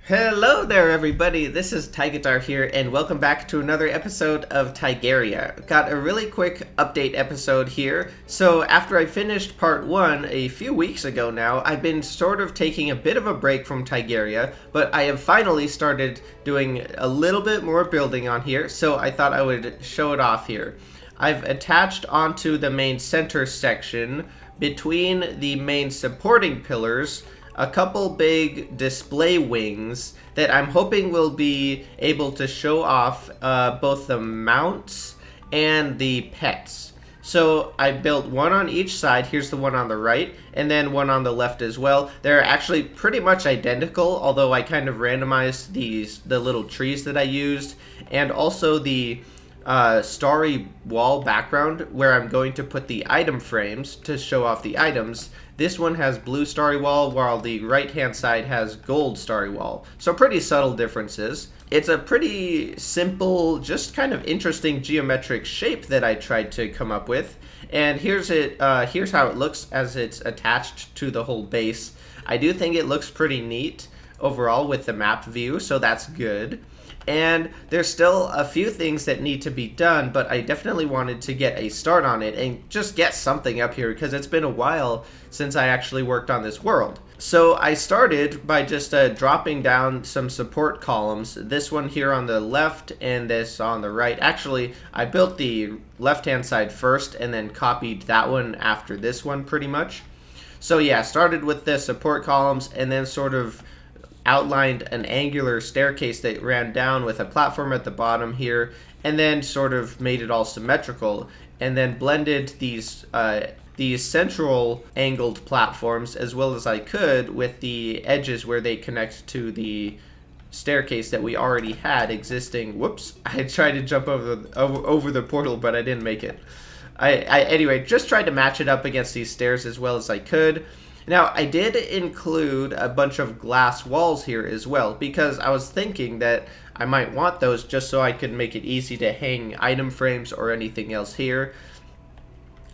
Hello there, everybody. This is Tigitar here, and welcome back to another episode of Tigaria. Got a really quick update episode here. So, after I finished part 1 a few weeks ago now, I've been sort of taking a bit of a break from Tigaria, but I have finally started doing a little bit more building on here, so I thought I would show it off here. I've attached onto the main center section, between the main supporting pillars, a couple big display wings that I'm hoping will be able to show off both the mounts and the pets. So I built one on each side. Here's the one on the right, and then one on the left as well. They're actually pretty much identical, although I kind of randomized the little trees that I used, and also the starry wall background where I'm going to put the item frames to show off the items. This one has blue starry wall, while the right hand side has gold starry wall. So pretty subtle differences. It's a pretty simple, just kind of interesting geometric shape that I tried to come up with. And here's how it looks as it's attached to the whole base. I do think it looks pretty neat overall with the map view, so that's good. And there's still a few things that need to be done, but I definitely wanted to get a start on it and just get something up here because it's been a while since I actually worked on this world. So I started by just dropping down some support columns, this one here on the left and this on the right. Actually, I built the left-hand side first and then copied that one after this one pretty much. So yeah, started with the support columns and then sort of outlined an angular staircase that ran down with a platform at the bottom here, and then sort of made it all symmetrical, and then blended these central angled platforms as well as I could with the edges where they connect to the staircase that we already had existing. Whoops, I tried to jump over the portal, but I didn't make it. Anyway, just tried to match it up against these stairs as well as I could. Now, I did include a bunch of glass walls here as well, because I was thinking that I might want those just so I could make it easy to hang item frames or anything else here.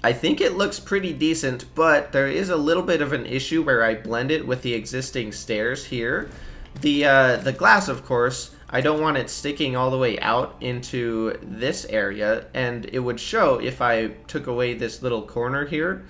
I think it looks pretty decent, but there is a little bit of an issue where I blend it with the existing stairs here. The glass, of course, I don't want it sticking all the way out into this area, and it would show if I took away this little corner here.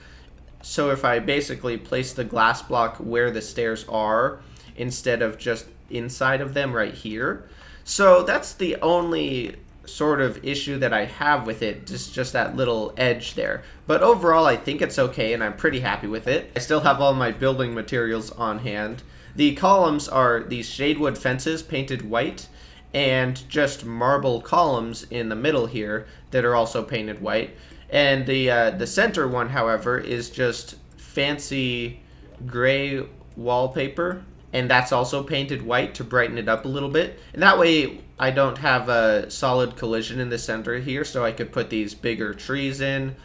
So if I basically place the glass block where the stairs are instead of just inside of them right here. So that's the only sort of issue that I have with it, just that little edge there. But overall, I think it's okay, and I'm pretty happy with it. I still have all my building materials on hand. The columns are these shadewood fences painted white, and just marble columns in the middle here that are also painted white. And the center one, however, is just fancy gray wallpaper, and that's also painted white to brighten it up a little bit. And that way I don't have a solid collision in the center here, so I could put these bigger trees in.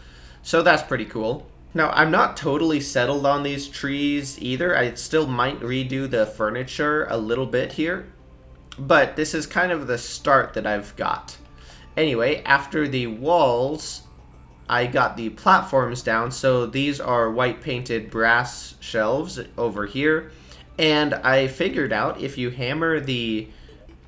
So that's pretty cool. Now, I'm not totally settled on these trees either. I still might redo the furniture a little bit here, but this is kind of the start that I've got. Anyway, after the walls, I got the platforms down. So these are white painted brass shelves over here, and I figured out if you hammer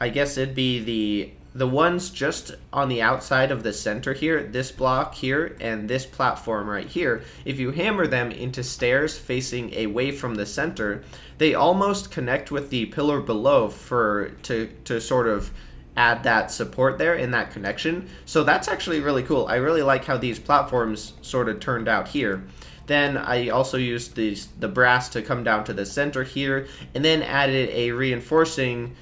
I guess it'd be the ones just on the outside of the center here, this block here and this platform right here, if you hammer them into stairs facing away from the center, they almost connect with the pillar below to sort of add that support there in that connection. So that's actually really cool. I really like how these platforms sort of turned out here. Then I also used the brass to come down to the center here, and then added a reinforcing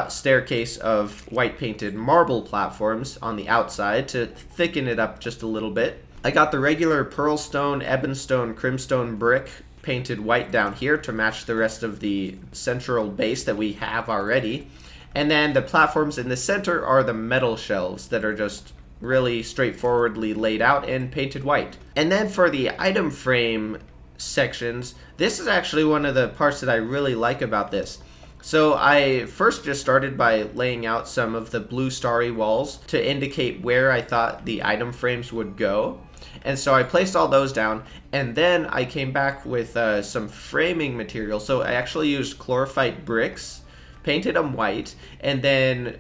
staircase of white painted marble platforms on the outside to thicken it up just a little bit. I got the regular pearlstone, ebonstone, crimstone brick painted white down here to match the rest of the central base that we have already. And then the platforms in the center are the metal shelves that are just really straightforwardly laid out and painted white. And then for the item frame sections, this is actually one of the parts that I really like about this. So I first just started by laying out some of the blue starry walls to indicate where I thought the item frames would go. And so I placed all those down, and then I came back with some framing material. So I actually used chlorophyte bricks painted them white, and then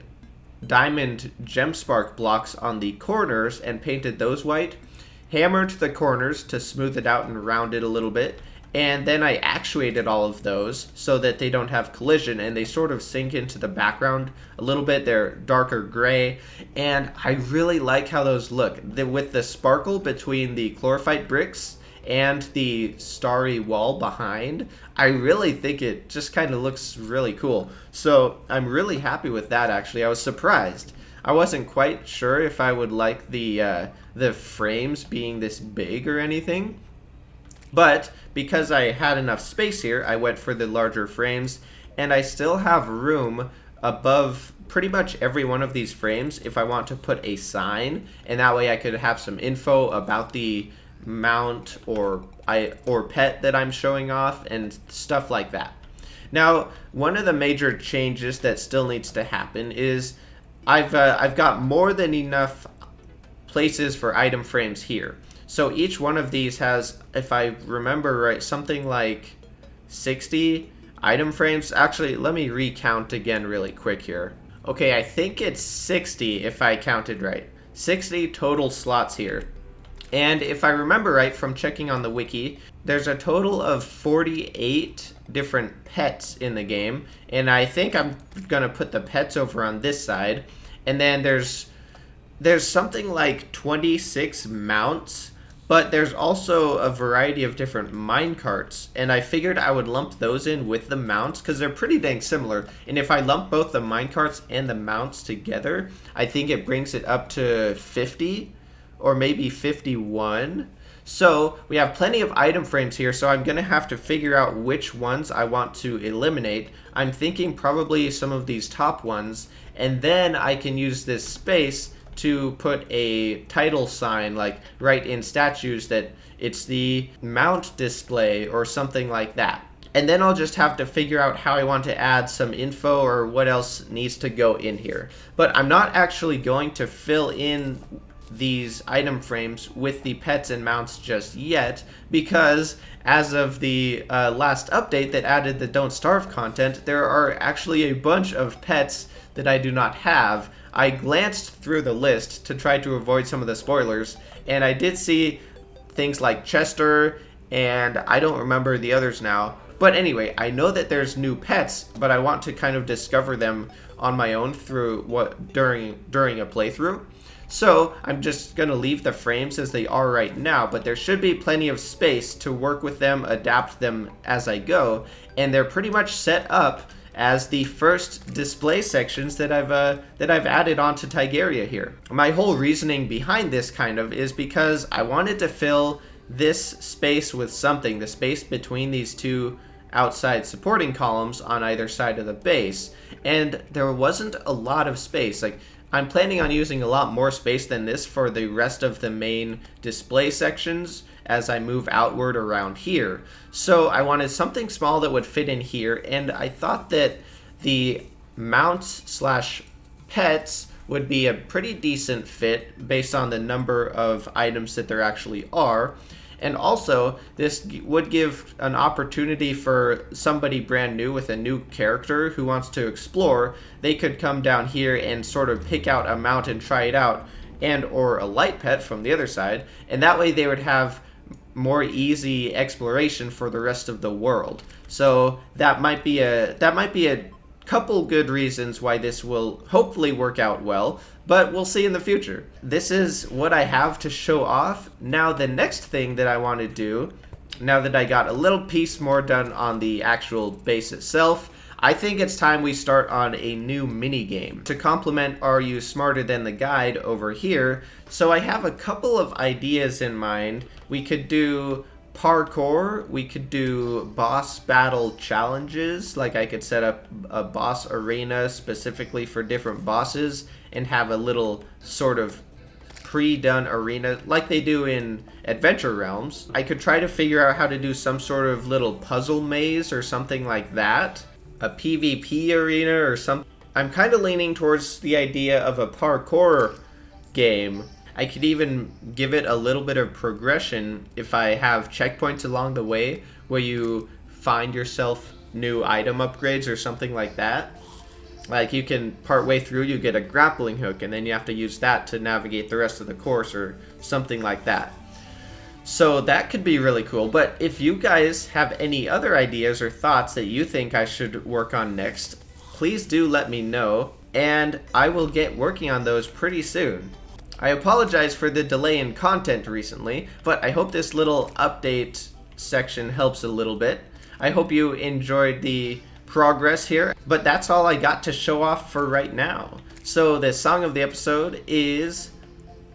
diamond gem spark blocks on the corners and painted those white, hammered the corners to smooth it out and round it a little bit, and then I actuated all of those so that they don't have collision and they sort of sink into the background a little bit. They're darker gray, and I really like how those look. With the sparkle between the chlorophyte bricks and the starry wall behind, I really think it just kind of looks really cool. So I'm really happy with that, actually. I was surprised. I wasn't quite sure if I would like the frames being this big or anything. But because I had enough space here, I went for the larger frames, and I still have room above pretty much every one of these frames if I want to put a sign, and that way I could have some info about the mount or pet that I'm showing off and stuff like that. Now, one of the major changes that still needs to happen is I've got more than enough places for item frames here. So each one of these has, if I remember right, something like 60 item frames. Actually, let me recount again really quick here. Okay, I think it's 60 if I counted right. 60 total slots here. And if I remember right from checking on the wiki, there's a total of 48 different pets in the game. And I think I'm going to put the pets over on this side. And then there's something like 26 mounts. But there's also a variety of different minecarts, and I figured I would lump those in with the mounts because they're pretty dang similar. And if I lump both the minecarts and the mounts together, I think it brings it up to 50 or maybe 51. So we have plenty of item frames here, so I'm going to have to figure out which ones I want to eliminate. I'm thinking probably some of these top ones, and then I can use this space to put a title sign, like right in statues, that it's the mount display or something like that. And then I'll just have to figure out how I want to add some info or what else needs to go in here. But I'm not actually going to fill in these item frames with the pets and mounts just yet, because as of the last update that added the Don't Starve content, there are actually a bunch of pets that I do not have. I glanced through the list to try to avoid some of the spoilers, and I did see things like Chester, and I don't remember the others now. But anyway, I know that there's new pets, but I want to kind of discover them on my own through during a playthrough. So I'm just going to leave the frames as they are right now, but there should be plenty of space to work with them, adapt them as I go, and they're pretty much set up as the first display sections that I've added onto Tigaria here. My whole reasoning behind this kind of is because I wanted to fill this space with something, the space between these two outside supporting columns on either side of the base, and there wasn't a lot of space. Like, I'm planning on using a lot more space than this for the rest of the main display sections as I move outward around here. So I wanted something small that would fit in here, and I thought that the mounts slash pets would be a pretty decent fit based on the number of items that there actually are. And also, this would give an opportunity for somebody brand new with a new character who wants to explore. They could come down here and sort of pick out a mount and try it out, and or a light pet from the other side, and that way they would have more easy exploration for the rest of the world. So that might be a couple good reasons why this will hopefully work out well, but we'll see in the future. This is what I have to show off. Now the next thing that I want to do, now that I got a little piece more done on the actual base itself, I think it's time we start on a new mini game to complement Are You Smarter Than the Guide over here. So I have a couple of ideas in mind. We could do parkour, we could do boss battle challenges, like I could set up a boss arena specifically for different bosses and have a little sort of pre-done arena like they do in Adventure Realms. I could try to figure out how to do some sort of little puzzle maze or something like that, a PvP arena or something. I'm kind of leaning towards the idea of a parkour game. I could even give it a little bit of progression if I have checkpoints along the way where you find yourself new item upgrades or something like that. Like you can part way through, you get a grappling hook, and then you have to use that to navigate the rest of the course or something like that. So that could be really cool. But if you guys have any other ideas or thoughts that you think I should work on next, please do let me know, and I will get working on those pretty soon. I apologize for the delay in content recently, but I hope this little update section helps a little bit. I hope you enjoyed the progress here, but that's all I got to show off for right now. So the song of the episode is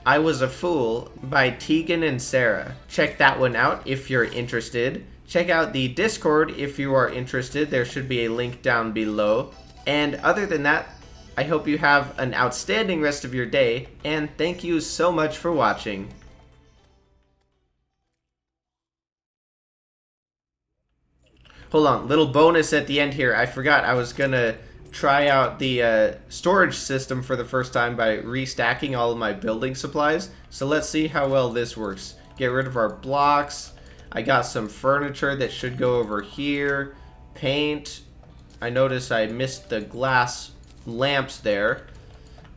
I Was a Fool by Tegan and Sarah. Check that one out if you're interested. Check out the Discord if you are interested. There should be a link down below. And other than that, I hope you have an outstanding rest of your day, and thank you so much for watching. Hold on, little bonus at the end here. I forgot I was gonna try out the storage system for the first time by restacking all of my building supplies. So let's see how well this works. Get rid of our blocks. I got some furniture that should go over here. Paint. I noticed I missed the glass lamps there.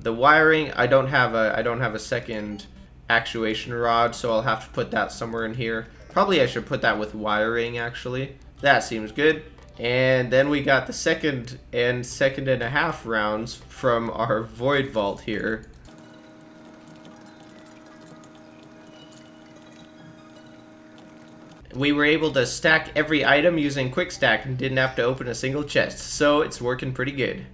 The wiring, I don't have a second actuation rod, so I'll have to put that somewhere in here. Probably I should put that with wiring, actually. That seems good. And then we got the second and a half rounds from our void vault here. We were able to stack every item using quick stack and didn't have to open a single chest, so it's working pretty good.